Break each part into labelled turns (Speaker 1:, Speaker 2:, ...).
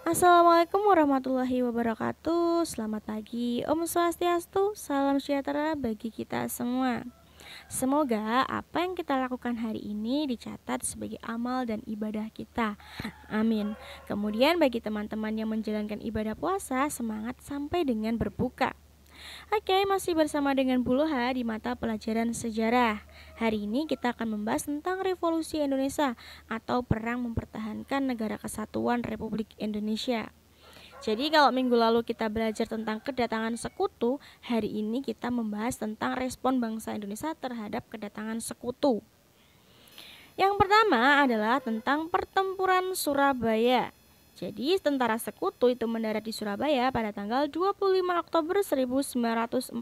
Speaker 1: Assalamualaikum warahmatullahi wabarakatuh. Selamat pagi, Om Swastiastu, salam sejahtera bagi kita semua. Semoga apa yang kita lakukan hari ini dicatat sebagai amal dan ibadah kita. Amin. Kemudian bagi teman-teman yang menjalankan ibadah puasa, semangat sampai dengan berbuka. Oke, masih bersama dengan Bu Loha di mata pelajaran sejarah. Hari ini kita akan membahas tentang Revolusi Indonesia atau Perang Mempertahankan Negara Kesatuan Republik Indonesia. Jadi kalau minggu lalu kita belajar tentang kedatangan sekutu, hari ini kita membahas tentang respon bangsa Indonesia terhadap kedatangan sekutu. Yang pertama adalah tentang pertempuran Surabaya. Jadi tentara sekutu itu mendarat di Surabaya pada tanggal 25 Oktober 1945.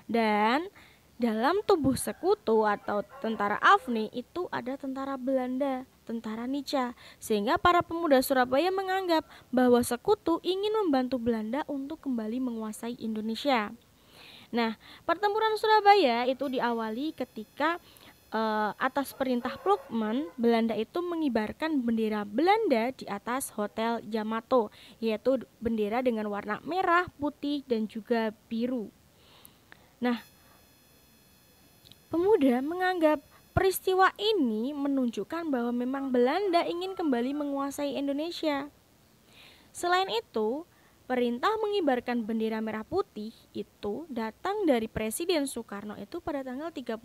Speaker 1: Dan dalam tubuh sekutu atau tentara AFNI itu ada tentara Belanda, tentara Nica. Sehingga para pemuda Surabaya menganggap bahwa sekutu ingin membantu Belanda untuk kembali menguasai Indonesia. Nah, pertempuran Surabaya itu diawali ketika atas perintah Plukman, Belanda itu mengibarkan bendera Belanda di atas Hotel Yamato, yaitu bendera dengan warna merah, putih, dan juga biru. Nah, pemuda menganggap peristiwa ini menunjukkan bahwa memang Belanda ingin kembali menguasai Indonesia. Selain itu, perintah mengibarkan bendera merah putih itu datang dari Presiden Soekarno itu pada tanggal 31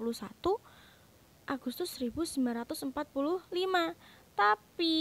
Speaker 1: Agustus 1945. Tapi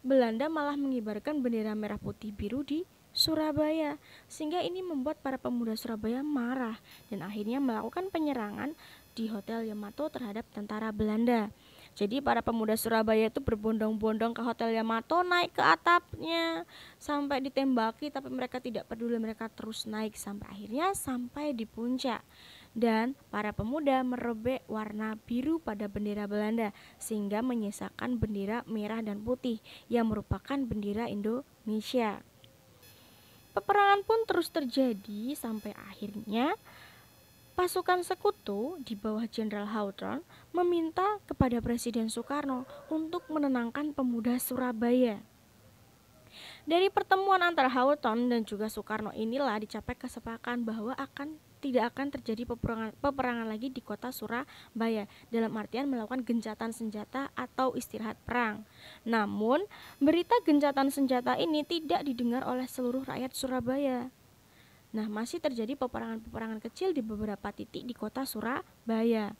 Speaker 1: Belanda malah mengibarkan bendera merah putih biru di Surabaya, sehingga ini membuat para pemuda Surabaya marah dan akhirnya melakukan penyerangan di Hotel Yamato terhadap tentara Belanda. Jadi para pemuda Surabaya itu berbondong-bondong ke Hotel Yamato, naik ke atapnya sampai ditembaki, tapi mereka tidak peduli, mereka terus naik sampai akhirnya sampai di puncak. Dan para pemuda merobek warna biru pada bendera Belanda sehingga menyisakan bendera merah dan putih yang merupakan bendera Indonesia. Peperangan pun terus terjadi sampai akhirnya pasukan sekutu di bawah Jenderal Hawthorne meminta kepada Presiden Soekarno untuk menenangkan pemuda Surabaya. Dari pertemuan antara Hawthorne dan juga Soekarno inilah dicapai kesepakatan bahwa tidak akan terjadi peperangan lagi di kota Surabaya, dalam artian melakukan gencatan senjata atau istirahat perang. Namun, berita gencatan senjata ini tidak didengar oleh seluruh rakyat Surabaya. Nah, masih terjadi peperangan-peperangan kecil di beberapa titik di kota Surabaya.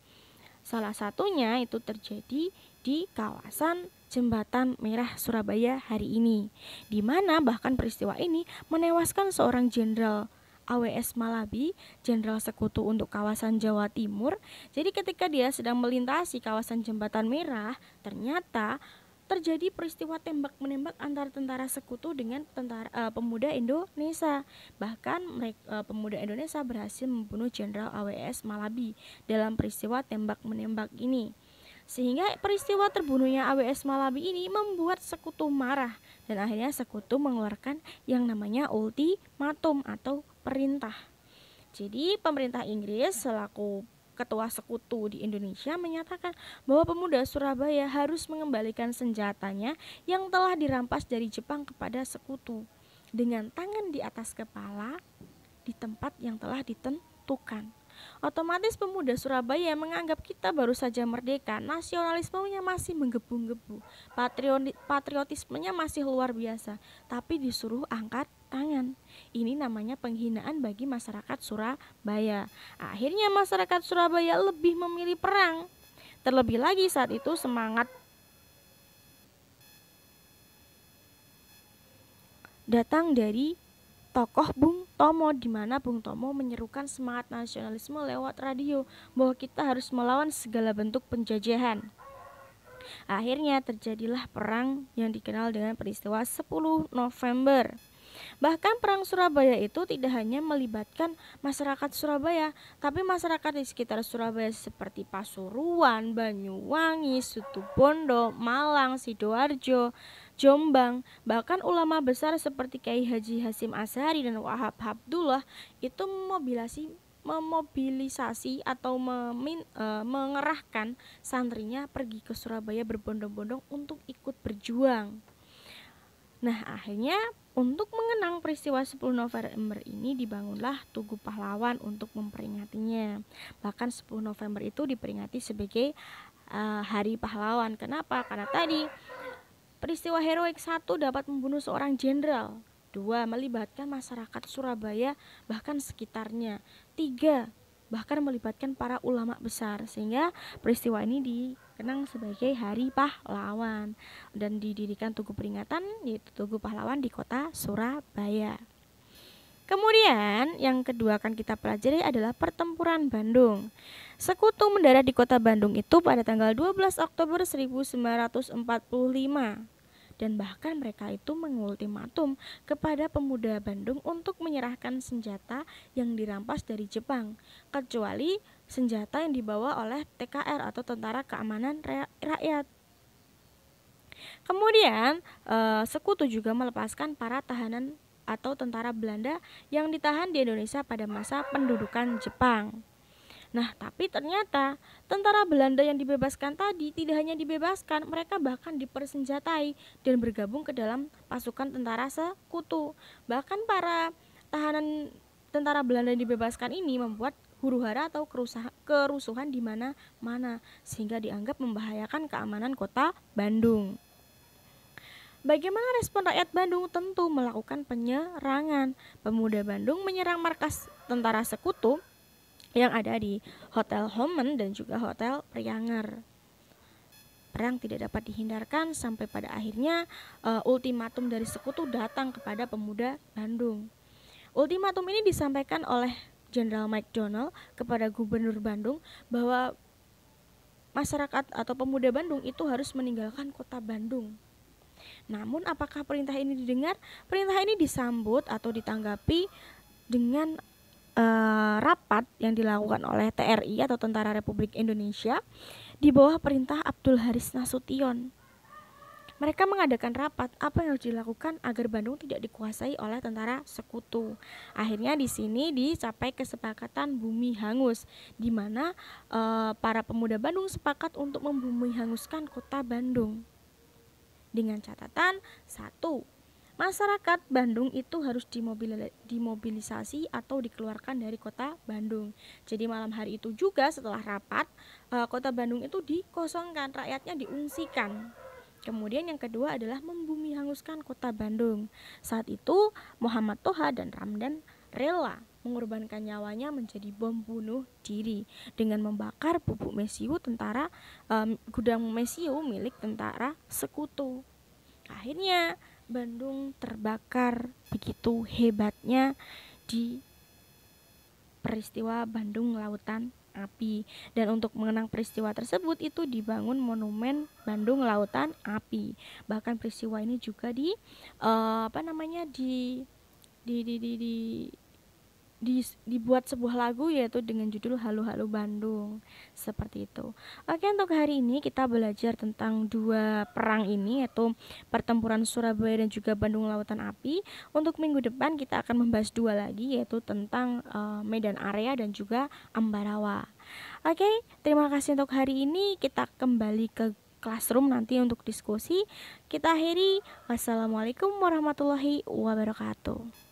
Speaker 1: Salah satunya itu terjadi di kawasan Jembatan Merah Surabaya hari ini, di mana bahkan peristiwa ini menewaskan seorang jenderal AWS Malabi, jenderal sekutu untuk kawasan Jawa Timur. Jadi ketika dia sedang melintasi kawasan Jembatan Merah, ternyata terjadi peristiwa tembak-menembak antara tentara sekutu dengan pemuda Indonesia. Bahkan pemuda Indonesia berhasil membunuh jenderal AWS Malabi dalam peristiwa tembak-menembak ini. Sehingga peristiwa terbunuhnya AWS Malabi ini membuat sekutu marah dan akhirnya sekutu mengeluarkan yang namanya ultimatum atau perintah. Jadi pemerintah Inggris selaku ketua sekutu di Indonesia menyatakan bahwa pemuda Surabaya harus mengembalikan senjatanya yang telah dirampas dari Jepang kepada sekutu dengan tangan di atas kepala di tempat yang telah ditentukan. Otomatis pemuda Surabaya menganggap kita baru saja merdeka, nasionalismenya masih menggebu-gebu, patriotismenya masih luar biasa, tapi disuruh angkat tangan. Ini namanya penghinaan bagi masyarakat Surabaya. Akhirnya masyarakat Surabaya lebih memilih perang. Terlebih lagi saat itu semangat datang dari tokoh Bung Tomo, di mana Bung Tomo menyerukan semangat nasionalisme lewat radio bahwa kita harus melawan segala bentuk penjajahan. Akhirnya terjadilah perang yang dikenal dengan peristiwa 10 November. Bahkan perang Surabaya itu tidak hanya melibatkan masyarakat Surabaya, tapi masyarakat di sekitar Surabaya seperti Pasuruan, Banyuwangi, Situbondo, Malang, Sidoarjo, Jombang, bahkan ulama besar seperti Kiai Haji Hasyim Asy'ari dan Wahab Abdullah itu memobilisasi atau mengerahkan santrinya pergi ke Surabaya berbondong-bondong untuk ikut berjuang. Nah, akhirnya untuk mengenang peristiwa 10 November ini dibangunlah Tugu Pahlawan untuk memperingatinya. Bahkan 10 November itu diperingati sebagai Hari Pahlawan. Kenapa? Karena tadi peristiwa heroik, satu, dapat membunuh seorang jenderal. Dua, melibatkan masyarakat Surabaya bahkan sekitarnya. Tiga, bahkan melibatkan para ulama besar, sehingga peristiwa ini dikenang sebagai Hari Pahlawan dan didirikan tugu peringatan yaitu Tugu Pahlawan di kota Surabaya. Kemudian yang kedua akan kita pelajari adalah Pertempuran Bandung. Sekutu mendarat di kota Bandung itu pada tanggal 12 Oktober 1945. Dan bahkan mereka itu mengultimatum kepada pemuda Bandung untuk menyerahkan senjata yang dirampas dari Jepang, kecuali senjata yang dibawa oleh TKR atau Tentara Keamanan Rakyat. Kemudian Sekutu juga melepaskan para tahanan atau tentara Belanda yang ditahan di Indonesia pada masa pendudukan Jepang. Nah, tapi ternyata tentara Belanda yang dibebaskan tadi tidak hanya dibebaskan, mereka bahkan dipersenjatai dan bergabung ke dalam pasukan tentara Sekutu. Bahkan para tahanan tentara Belanda yang dibebaskan ini membuat huru-hara atau kerusuhan di mana-mana, sehingga dianggap membahayakan keamanan kota Bandung. Bagaimana respon rakyat Bandung? Tentu melakukan penyerangan. Pemuda Bandung menyerang markas tentara Sekutu yang ada di Hotel Homen dan juga Hotel Prianger. Perang tidak dapat dihindarkan sampai pada akhirnya ultimatum dari Sekutu datang kepada pemuda Bandung. Ultimatum ini disampaikan oleh Jenderal McDonald kepada Gubernur Bandung bahwa masyarakat atau pemuda Bandung itu harus meninggalkan kota Bandung. Namun apakah perintah ini didengar? Perintah ini disambut atau ditanggapi dengan rapat yang dilakukan oleh TRI atau Tentara Republik Indonesia di bawah perintah Abdul Haris Nasution. Mereka mengadakan rapat apa yang harus dilakukan agar Bandung tidak dikuasai oleh tentara Sekutu. Akhirnya di sini dicapai kesepakatan bumi hangus, di mana para pemuda Bandung sepakat untuk membumi hanguskan kota Bandung. Dengan catatan, satu, masyarakat Bandung itu harus dimobilisasi atau dikeluarkan dari kota Bandung. Jadi malam hari itu juga setelah rapat, kota Bandung itu dikosongkan, rakyatnya diungsikan. Kemudian yang kedua adalah membumi hanguskan kota Bandung. Saat itu Muhammad Toha dan Ramdan rela mengorbankan nyawanya menjadi bom bunuh diri dengan membakar bubuk mesiu gudang mesiu milik tentara Sekutu. Akhirnya Bandung terbakar begitu hebatnya di peristiwa Bandung Lautan Api. Dan untuk mengenang peristiwa tersebut itu dibangun monumen Bandung Lautan Api. Bahkan peristiwa ini juga dibuat sebuah lagu yaitu dengan judul Halu Halu Bandung, seperti itu. Oke, untuk hari ini kita belajar tentang dua perang ini, yaitu pertempuran Surabaya dan juga Bandung Lautan Api. Untuk minggu depan kita akan membahas dua lagi, yaitu tentang Medan Area dan juga Ambarawa. Oke, terima kasih untuk hari ini. Kita kembali ke classroom nanti untuk diskusi. Kita akhiri. Wassalamualaikum warahmatullahi wabarakatuh.